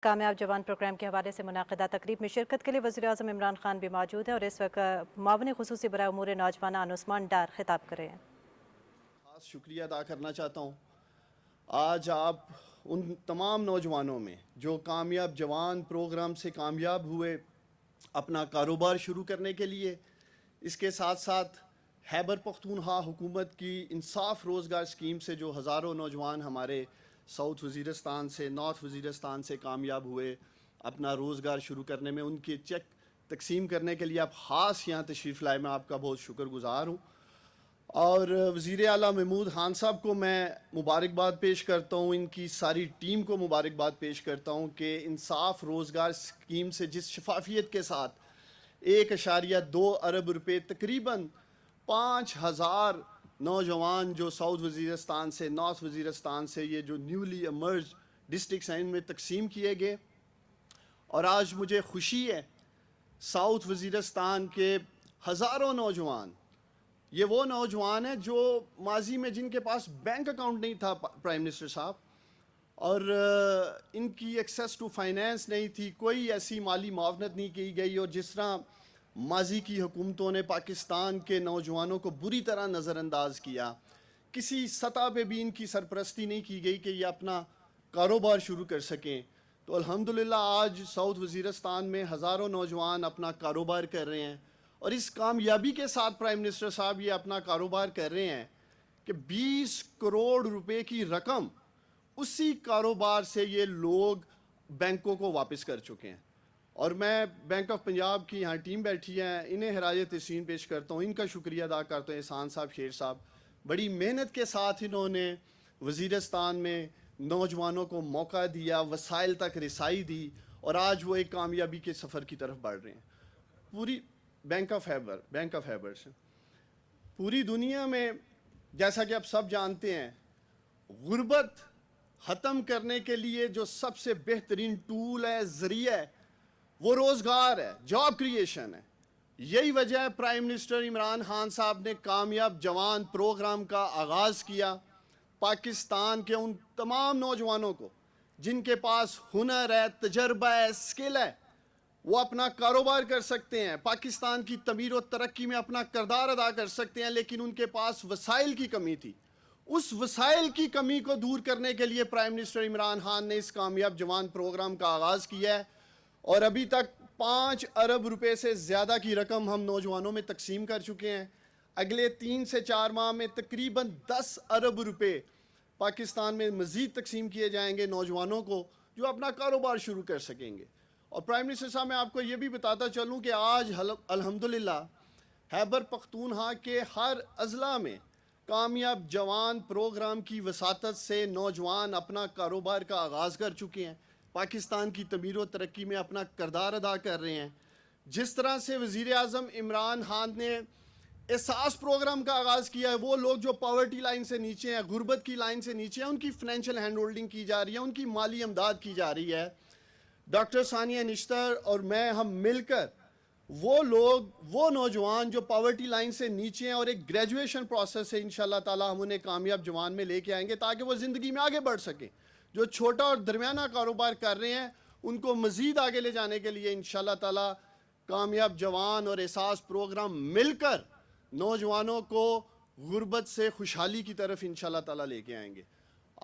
کامیاب جوان پروگرام کے حوالے سے منعقدہ تقریب میں شرکت کے لیے وزیراعظم عمران خان بھی موجود ہیں اور اس وقت معاون خصوصی برائے امور نوجوان عثمان ڈار خطاب کر رہے ہیں۔ خاص شکریہ ادا کرنا چاہتا ہوں آج آپ ان تمام نوجوانوں میں جو کامیاب جوان پروگرام سے کامیاب ہوئے اپنا کاروبار شروع کرنے کے لیے، اس کے ساتھ ساتھ خیبر پختونخوا حکومت کی انصاف روزگار اسکیم سے جو ہزاروں نوجوان ہمارے ساؤتھ وزیرستان سے، نارتھ وزیرستان سے کامیاب ہوئے اپنا روزگار شروع کرنے میں، ان کے چیک تقسیم کرنے کے لیے آپ خاص یہاں تشریف لائے، میں آپ کا بہت شکر گزار ہوں۔ اور وزیر اعلیٰ محمود خان صاحب کو میں مبارکباد پیش کرتا ہوں، ان کی ساری ٹیم کو مبارکباد پیش کرتا ہوں کہ انصاف روزگار اسکیم سے جس شفافیت کے ساتھ 1.2 ارب روپے تقریباً 5,000 نوجوان جو ساؤتھ وزیرستان سے، نارتھ وزیرستان سے، یہ جو نیولی ایمرج ڈسٹرکٹس ہیں ان میں تقسیم کیے گئے۔ اور آج مجھے خوشی ہے ساؤتھ وزیرستان کے ہزاروں نوجوان، یہ وہ نوجوان ہیں جو ماضی میں جن کے پاس بینک اکاؤنٹ نہیں تھا پرائم منسٹر صاحب، اور ان کی ایکسیس ٹو فائنینس نہیں تھی، کوئی ایسی مالی معاونت نہیں کی گئی، اور جس طرح ماضی کی حکومتوں نے پاکستان کے نوجوانوں کو بری طرح نظر انداز کیا، کسی سطح پہ بھی ان کی سرپرستی نہیں کی گئی کہ یہ اپنا کاروبار شروع کر سکیں، تو الحمدللہ آج ساؤتھ وزیرستان میں ہزاروں نوجوان اپنا کاروبار کر رہے ہیں، اور اس کامیابی کے ساتھ پرائم منسٹر صاحب یہ اپنا کاروبار کر رہے ہیں کہ 20 کروڑ روپے کی رقم اسی کاروبار سے یہ لوگ بینکوں کو واپس کر چکے ہیں۔ اور میں بینک آف پنجاب کی یہاں ٹیم بیٹھی ہے، انہیں خراج تحسین پیش کرتا ہوں، ان کا شکریہ ادا کرتا ہوں۔ احسان صاحب، شیر صاحب، بڑی محنت کے ساتھ انہوں نے وزیرستان میں نوجوانوں کو موقع دیا، وسائل تک رسائی دی، اور آج وہ ایک کامیابی کے سفر کی طرف بڑھ رہے ہیں۔ پوری بینک آف خیبر سے پوری دنیا میں، جیسا کہ آپ سب جانتے ہیں، غربت ختم کرنے کے لیے جو سب سے بہترین ٹول ہے، ذریعہ ہے، وہ روزگار ہے، جاب کریشن ہے۔ یہی وجہ ہے پرائم منسٹر عمران خان صاحب نے کامیاب جوان پروگرام کا آغاز کیا، پاکستان کے ان تمام نوجوانوں کو جن کے پاس ہنر ہے، تجربہ ہے، اسکل ہے، وہ اپنا کاروبار کر سکتے ہیں، پاکستان کی تعمیر و ترقی میں اپنا کردار ادا کر سکتے ہیں، لیکن ان کے پاس وسائل کی کمی تھی۔ اس وسائل کی کمی کو دور کرنے کے لیے پرائم منسٹر عمران خان نے اس کامیاب جوان پروگرام کا آغاز کیا ہے، اور ابھی تک 5 ارب روپے سے زیادہ کی رقم ہم نوجوانوں میں تقسیم کر چکے ہیں۔ اگلے 3 سے 4 ماہ میں تقریباً 10 ارب روپے پاکستان میں مزید تقسیم کیے جائیں گے نوجوانوں کو جو اپنا کاروبار شروع کر سکیں گے۔ اور پرائم منسٹر صاحب، میں آپ کو یہ بھی بتاتا چلوں کہ آج الحمدللہ خیبر پختونخوا کے ہر اضلاع میں کامیاب جوان پروگرام کی وساطت سے نوجوان اپنا کاروبار کا آغاز کر چکے ہیں، پاکستان کی تعمیر و ترقی میں اپنا کردار ادا کر رہے ہیں۔ جس طرح سے وزیر اعظم عمران خان نے احساس پروگرام کا آغاز کیا ہے، وہ لوگ جو پاورٹی لائن سے نیچے ہیں، غربت کی لائن سے نیچے ہیں، ان کی فائنینشیل ہینڈ ہولڈنگ کی جا رہی ہے، ان کی مالی امداد کی جا رہی ہے۔ ڈاکٹر ثانیہ نشتر اور میں، ہم مل کر وہ نوجوان جو پاورٹی لائن سے نیچے ہیں اور ایک گریجویشن پروسیس ہے، انشاءاللہ تعالی ہم انہیں کامیاب جوان میں لے کے آئیں گے تاکہ وہ زندگی میں آگے بڑھ سکیں۔ جو چھوٹا اور درمیانہ کاروبار کر رہے ہیں ان کو مزید آگے لے جانے کے لیے انشاءاللہ تعالی کامیاب جوان اور احساس پروگرام مل کر نوجوانوں کو غربت سے خوشحالی کی طرف انشاءاللہ تعالی لے کے آئیں گے۔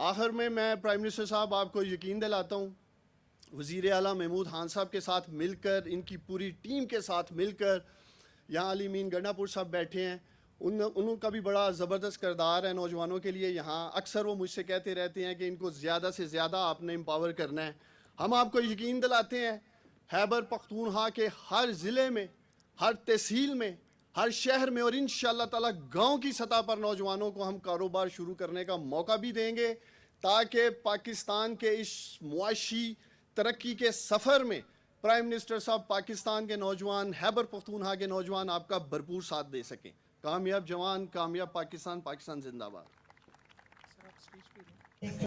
آخر میں پرائم منسٹر صاحب آپ کو یقین دلاتا ہوں، وزیر اعلیٰ محمود خان صاحب کے ساتھ مل کر، ان کی پوری ٹیم کے ساتھ مل کر، یہاں علی مین گنڈا پور صاحب بیٹھے ہیں، ان کا بھی بڑا زبردست کردار ہے نوجوانوں کے لیے یہاں۔ اکثر وہ مجھ سے کہتے رہتے ہیں کہ ان کو زیادہ سے زیادہ آپ نے امپاور کرنا ہے۔ ہم آپ کو یقین دلاتے ہیں خیبر پختونخوا کے ہر ضلع میں، ہر تحصیل میں، ہر شہر میں، اور انشاءاللہ تعالی گاؤں کی سطح پر نوجوانوں کو ہم کاروبار شروع کرنے کا موقع بھی دیں گے تاکہ پاکستان کے اس معاشی ترقی کے سفر میں پرائم منسٹر صاحب پاکستان کے نوجوان، خیبر پختونخوا کے نوجوان آپ کا بھرپور ساتھ دے سکیں۔ کامیاب جوان، کامیاب پاکستان، پاکستان زندہ باد۔